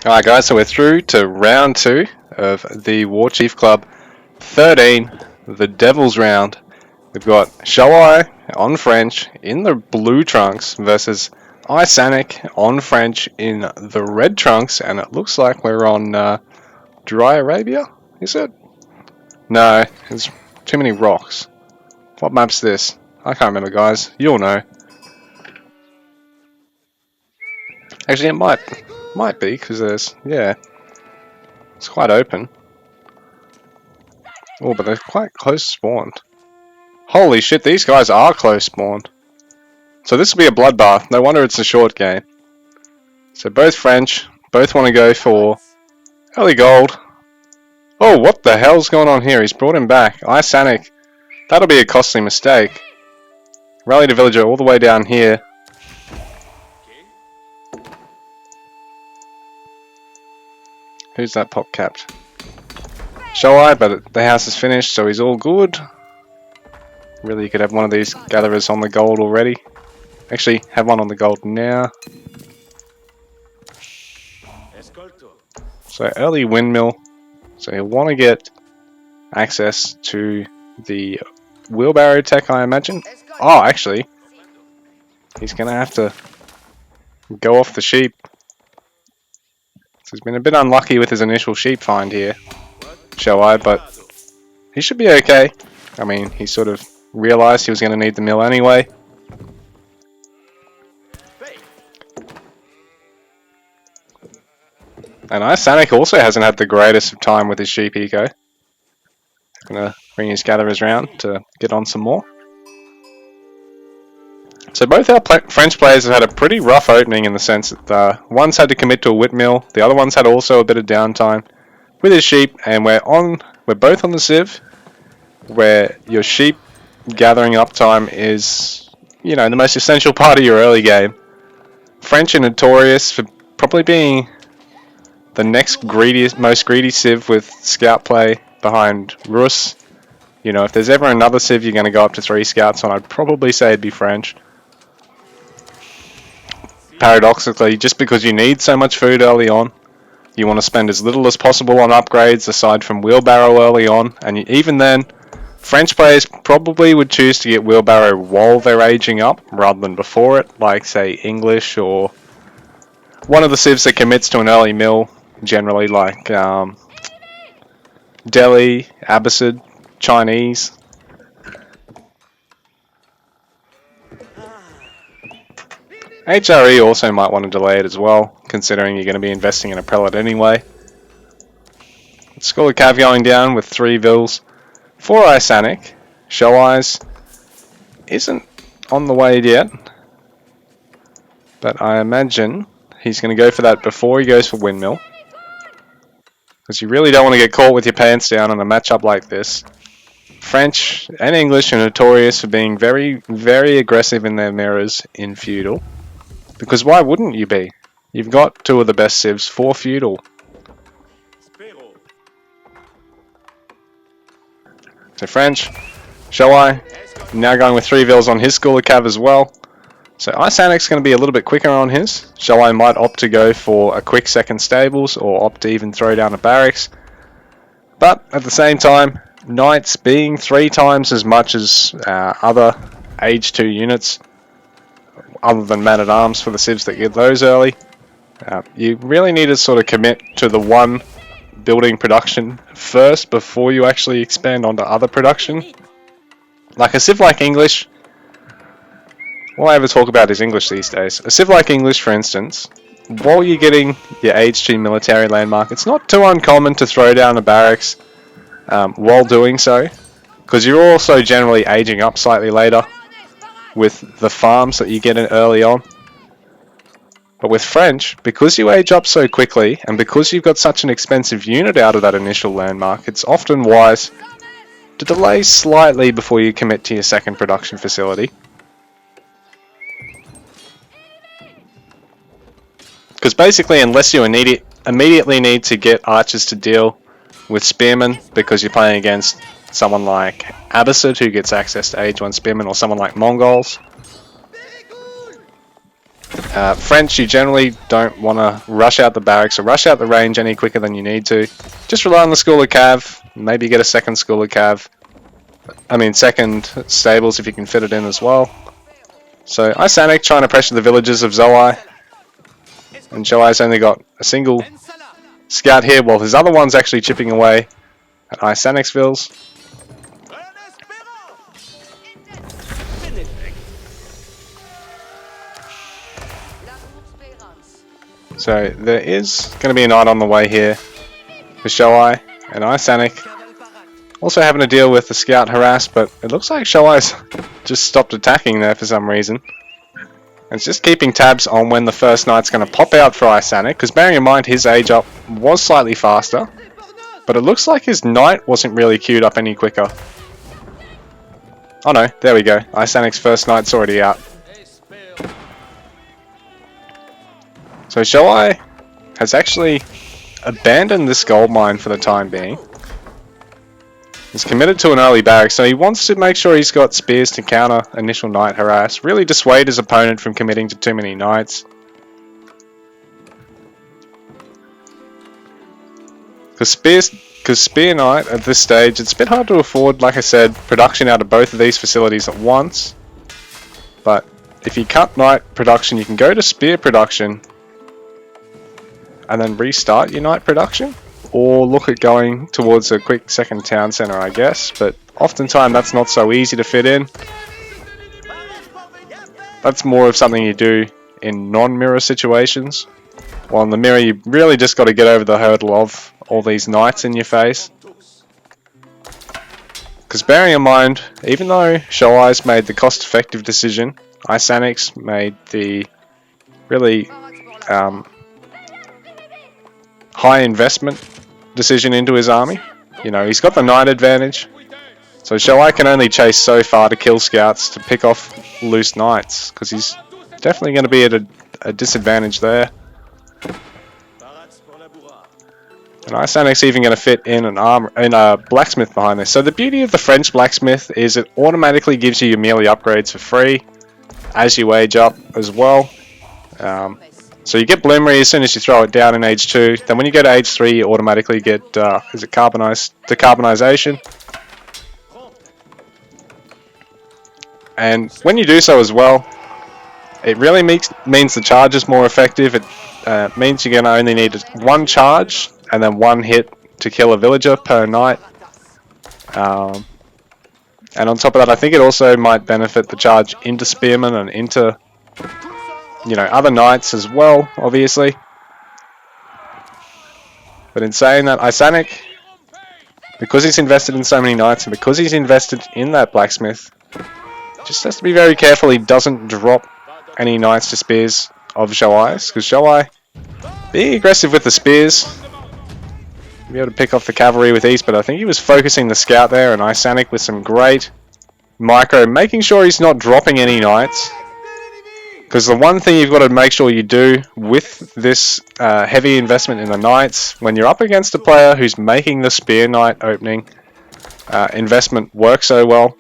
Alright guys, so we're through to round 2 of the Warchief Club 13, the Devil's Round. We've got Xoai on French in the blue trunks versus ISanych on French in the red trunks, and it looks like we're on Dry Arabia, is it? No, there's too many rocks. What map's this? I can't remember guys, you'll know. Actually it might be, because there's, yeah, it's quite open. Oh, but they're quite close spawned. Holy shit, these guys are close spawned. So this will be a bloodbath. No wonder it's a short game. So both French, both want to go for early gold. Oh, what the hell's going on here? He's brought him back. ISanych. That'll be a costly mistake. Rally the villager all the way down here. Who's that pop capped? Xoai, but the house is finished, so he's all good. Really, you could have one of these gatherers on the gold already. Actually, have one on the gold now. So early windmill. So he'll want to get access to the wheelbarrow tech, I imagine. Oh, actually, he's going to have to go off the sheep. So he's been a bit unlucky with his initial sheep find here, Xoai, but he should be okay. I mean, he sort of realised he was going to need the mill anyway. And ISanych also hasn't had the greatest of time with his sheep eco. Gonna bring his gatherers round to get on some more. So both our French players have had a pretty rough opening in the sense that one's had to commit to a windmill, the other one's had also a bit of downtime with his sheep, and we're both on the Civ, where your sheep gathering uptime is, you know, the most essential part of your early game. French are notorious for probably being the next most greedy Civ with scout play behind Rus. You know, if there's ever another Civ you're going to go up to 3 scouts on, I'd probably say it'd be French. Paradoxically, just because you need so much food early on, you want to spend as little as possible on upgrades aside from wheelbarrow early on, and even then, French players probably would choose to get wheelbarrow while they're aging up rather than before it, like say English or one of the civs that commits to an early mill, generally like Delhi, Abbasid, Chinese. HRE also might want to delay it as well, considering you're going to be investing in a prelate anyway. School of Cav going down with 3 vills. For ISanych, Xoai's isn't on the way yet, but I imagine he's going to go for that before he goes for windmill, because you really don't want to get caught with your pants down on a matchup like this. French and English are notorious for being very, very aggressive in their mirrors in feudal. Because why wouldn't you be? You've got 2 of the best civs for feudal. So French, Xoai, now going with 3 vills on his School of Cav as well. So ISanich's going to be a little bit quicker on his. Xoai might opt to go for a quick second stables or opt to even throw down a barracks. But at the same time, Knights being 3 times as much as other Age 2 units, other than Man-at-Arms for the civs that get those early, you really need to sort of commit to the one building production first before you actually expand onto other production. Like a civ like English, all I ever talk about is English these days. A civ like English, for instance, while you're getting your Age 2 military landmark, it's not too uncommon to throw down a barracks while doing so, because you're also generally aging up slightly later with the farms that you get in early on. But with French, because you age up so quickly, and because you've got such an expensive unit out of that initial landmark, it's often wise to delay slightly before you commit to your second production facility. Because basically, unless you immediately need to get archers to deal with spearmen, because you're playing against someone like Abbasid who gets access to Age 1 spearmen, or someone like Mongols, French, you generally don't want to rush out the barracks or rush out the range any quicker than you need to. Just rely on the School of Cav, maybe get a second School of Cav. I mean second stables if you can fit it in as well. So ISanych trying to pressure the villages of Xoai. And Xoai's only got a single scout here while his other one's actually chipping away at ISanich's vills. So there is going to be a knight on the way here for Xoai and ISanych. Also having to deal with the scout harass, but it looks like Xoai's just stopped attacking there for some reason. And it's just keeping tabs on when the first knight's going to pop out for ISanych, because bearing in mind his age up was slightly faster, but it looks like his knight wasn't really queued up any quicker. Oh no, there we go. ISanich's first knight's already out. So Xoai has actually abandoned this gold mine for the time being. He's committed to an early barrack, so he wants to make sure he's got spears to counter initial knight harass, really dissuade his opponent from committing to too many knights. Because spear knight at this stage, it's a bit hard to afford, like I said, production out of both of these facilities at once. But if you cut knight production, you can go to spear production and then restart your knight production, or look at going towards a quick second town center, I guess, but oftentimes that's not so easy to fit in. That's more of something you do in non-mirror situations, while in the mirror you really just got to get over the hurdle of all these knights in your face. Because bearing in mind, even though Xoai's made the cost-effective decision, ISanich's made the really high investment decision into his army. You know, he's got the knight advantage, so Xoai can only chase so far to kill scouts to pick off loose knights, because he's definitely going to be at a disadvantage there. And ISanich's even going to fit in a blacksmith behind this. So the beauty of the French blacksmith is it automatically gives you your melee upgrades for free as you age up as well. So you get Bloomery as soon as you throw it down in age 2. Then when you go to age 3, you automatically get decarbonization. And when you do so as well, it really means the charge is more effective. It means you're going to only need one charge and then one hit to kill a villager per night. And on top of that, I think it also might benefit the charge into spearmen and into, you know, other knights as well, obviously. But in saying that, ISanych, because he's invested in so many knights and because he's invested in that blacksmith, just has to be very careful he doesn't drop any knights to spears of Xoai's, because Xoai, being aggressive with the spears, be able to pick off the cavalry with ease, but I think he was focusing the scout there, and ISanych with some great micro, making sure he's not dropping any knights. Because the one thing you've got to make sure you do with this heavy investment in the knights, when you're up against a player who's making the spear knight opening investment work so well,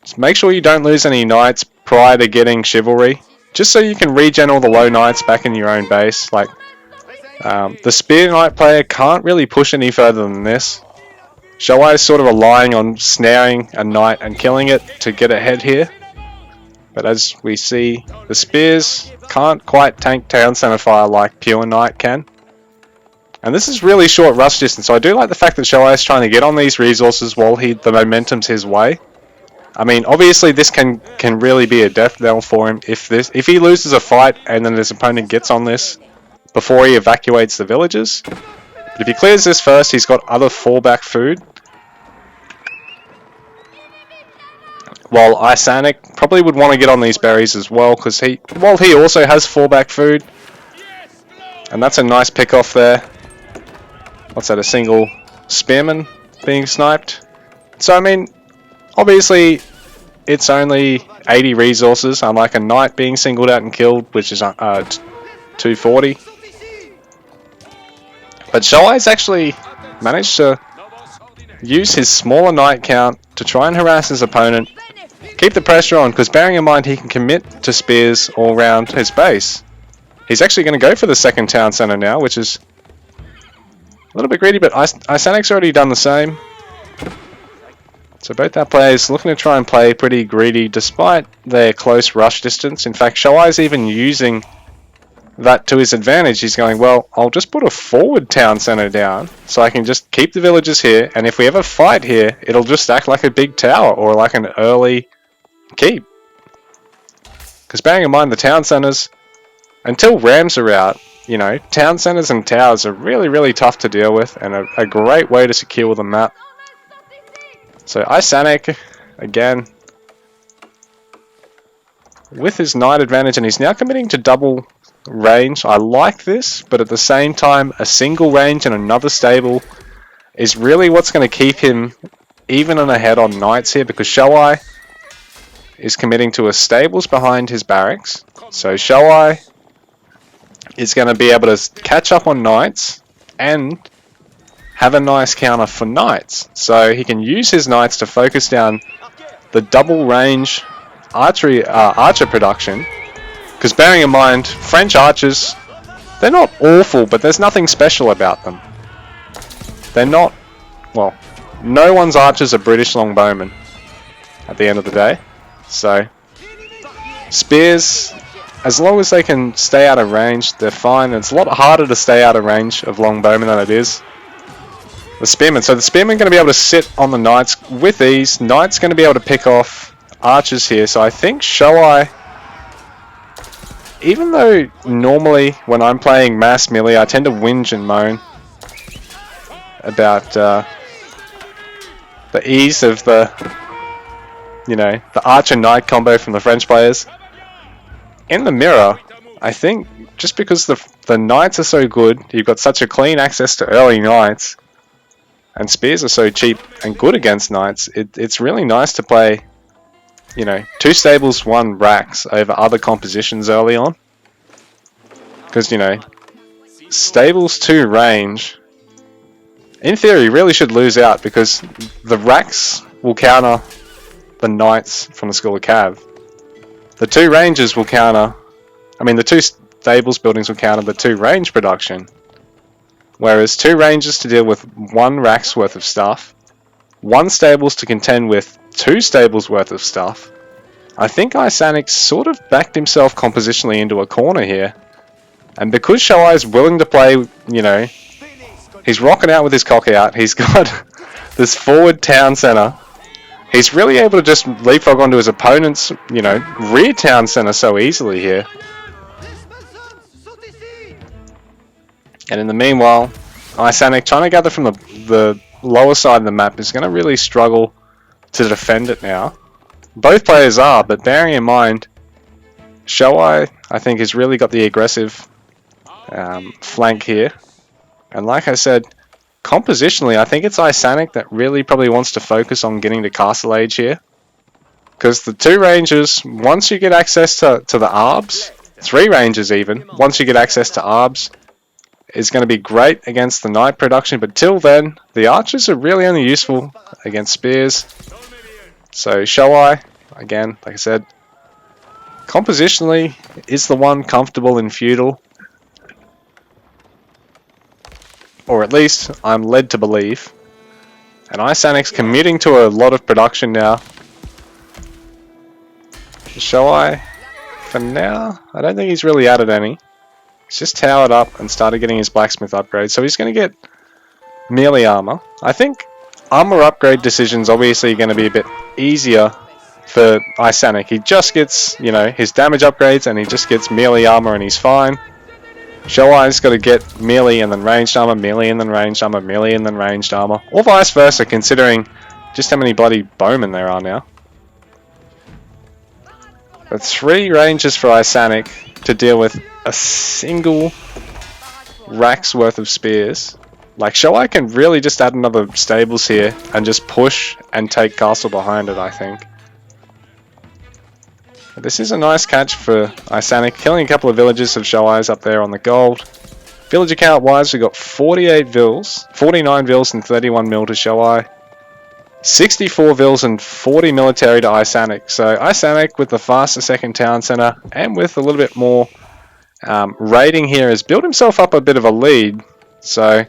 just make sure you don't lose any knights prior to getting chivalry, just so you can regen all the low knights back in your own base. Like the spear knight player can't really push any further than this. Xoai is sort of relying on snaring a knight and killing it to get ahead here. But as we see, the spears can't quite tank town center fire like pure knight can. And this is really short rush distance, so I do like the fact that Xoai is trying to get on these resources while the momentum's his way. I mean, obviously this can really be a death knell for him if he loses a fight and then his opponent gets on this before he evacuates the villages. But if he clears this first, he's got other fallback food. While ISanych probably would want to get on these berries as well, because he also has fallback food. And that's a nice pick off there. What's that, a single spearman being sniped? So I mean, obviously it's only 80 resources, unlike a knight being singled out and killed, which is 240. But Xoai's actually managed to use his smaller knight count to try and harass his opponent, keep the pressure on, because bearing in mind he can commit to spears all around his base. He's actually going to go for the second town center now, which is a little bit greedy, but ISaNic's already done the same. So both our players looking to try and play pretty greedy despite their close rush distance. In fact, Xoai's even using that to his advantage. He's going, well, I'll just put a forward town center down so I can just keep the villagers here, and if we ever fight here, it'll just act like a big tower or like an early keep. Because bearing in mind the town centers, until rams are out, you know, town centers and towers are really tough to deal with and a great way to secure the map. So ISanych, again, with his knight advantage, and he's now committing to double range. I like this, but at the same time, a single range and another stable is really what's going to keep him even and ahead on knights here, because Xoai is committing to a stables behind his barracks. So Xoai is going to be able to catch up on knights and have a nice counter for knights. So he can use his knights to focus down the double range archer production. Because bearing in mind, French archers, they're not awful, but there's nothing special about them. They're not, well, no one's archers are British longbowmen at the end of the day. So, spears, as long as they can stay out of range, they're fine. It's a lot harder to stay out of range of longbowmen than it is the spearmen. So the spearmen are going to be able to sit on the knights with ease. Knights going to be able to pick off archers here. So I think Xoai, even though normally when I'm playing mass melee, I tend to whinge and moan about the ease of the, you know, the archer knight combo from the French players. In the mirror, I think just because the knights are so good, you've got such a clean access to early knights, and spears are so cheap and good against knights, it's really nice to play, you know, 2 stables, 1 racks over other compositions early on. Because, you know, stables 2 range, in theory, really should lose out, because the racks will counter the knights from the School of Cav. The 2 ranges will counter, I mean the 2 stables buildings will counter the 2 range production. Whereas 2 ranges to deal with 1 rack's worth of stuff, 1 stables to contend with 2 stables worth of stuff. I think ISanych sort of backed himself compositionally into a corner here. And because Xoai is willing to play, you know, he's rocking out with his cock out, he's got this forward town center. He's really able to just leapfrog onto his opponent's, you know, rear town center so easily here. And in the meanwhile, ISanych, trying to gather from the lower side of the map, is going to really struggle to defend it now. Both players are, but bearing in mind, Xoai, I think, has really got the aggressive flank here. And like I said, compositionally, I think it's ISanych that really probably wants to focus on getting to Castle Age here. Because the 2 ranges, once you get access to the ARBs, 3 ranges even, once you get access to ARBs, is going to be great against the knight production, but till then, the archers are really only useful against spears. So Xoai, again, like I said, compositionally is the one comfortable in feudal. Or at least, I'm led to believe. And ISanic's committing to a lot of production now. Xoai, for now, I don't think he's really added any. He's just towered up and started getting his blacksmith upgrade, so he's going to get melee armor. I think armor upgrade decisions obviously are going to be a bit easier for ISanych. He just gets, you know, his damage upgrades and he just gets melee armor and he's fine. Xoai's got to get melee and then ranged armor, melee and then ranged armor, melee and then ranged armor, or vice versa, considering just how many bloody bowmen there are now. But 3 ranges for ISanych to deal with a single rack's worth of spears. Like, Xoai can really just add another stables here and just push and take castle behind it, I think. But this is a nice catch for ISanych, killing a couple of villages of Xoai's up there on the gold. Villager count wise, we've got 48 vills, 49 vills and 31 mil to Xoai. 64 Vils and 40 military to ISanych. So ISanych with the faster second town center and with a little bit more raiding here has built himself up a bit of a lead. So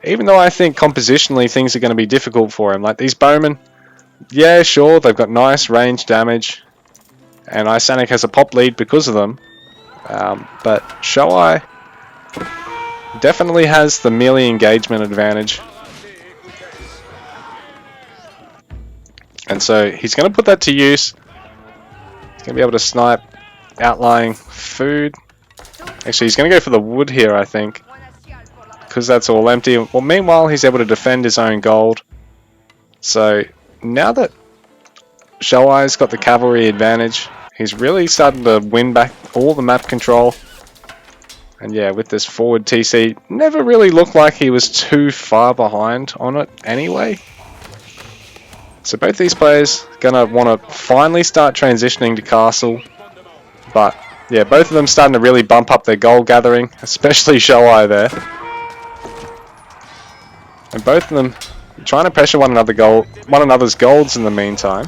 even though I think compositionally things are going to be difficult for him, like these bowmen, yeah, sure, they've got nice range damage, and ISanych has a pop lead because of them. But Xoai definitely has the melee engagement advantage. And so he's going to put that to use. He's going to be able to snipe outlying food. Actually, he's going to go for the wood here, I think, because that's all empty. Well, meanwhile, he's able to defend his own gold. So now that Xoai's got the cavalry advantage, he's really starting to win back all the map control. And yeah, with this forward TC, never really looked like he was too far behind on it anyway. So both these players gonna want to finally start transitioning to castle, but yeah, both of them starting to really bump up their gold gathering, especially Xoai there, and both of them trying to pressure one another's golds in the meantime.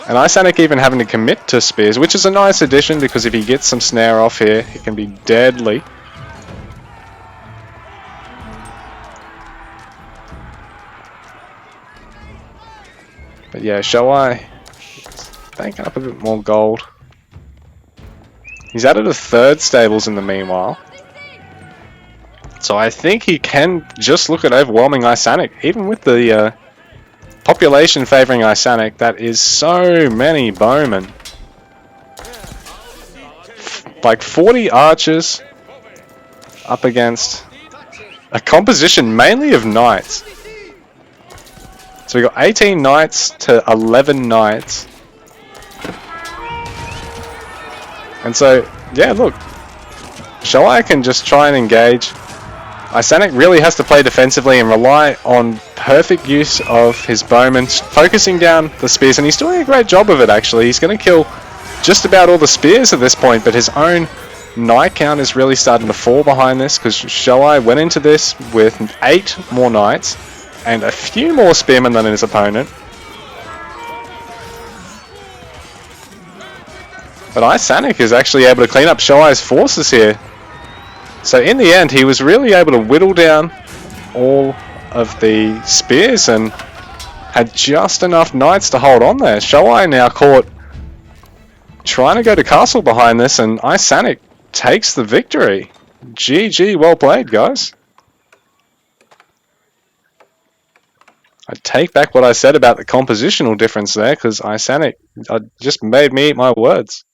And ISanych even having to commit to spears, which is a nice addition because if he gets some snare off here, it can be deadly. But yeah, Xoai banking up a bit more gold. He's added a third stables in the meanwhile. So I think he can just look at overwhelming ISanych, even with the population favouring ISanych. That is so many bowmen. Like 40 archers up against a composition mainly of knights. So we got 18 knights to 11 knights. And so, yeah, look. Xoai can just try and engage. ISanych really has to play defensively and rely on perfect use of his bowmen, focusing down the spears, and he's doing a great job of it actually. He's going to kill just about all the spears at this point, but his own knight count is really starting to fall behind this because Xoai went into this with 8 more knights and a few more spearmen than his opponent. But ISanych is actually able to clean up Xoai's forces here. So in the end, he was really able to whittle down all of the spears and had just enough knights to hold on there. Xoai now caught trying to go to castle behind this, and ISanych takes the victory. GG, well played, guys. I take back what I said about the compositional difference there, because ISanych just made me eat my words.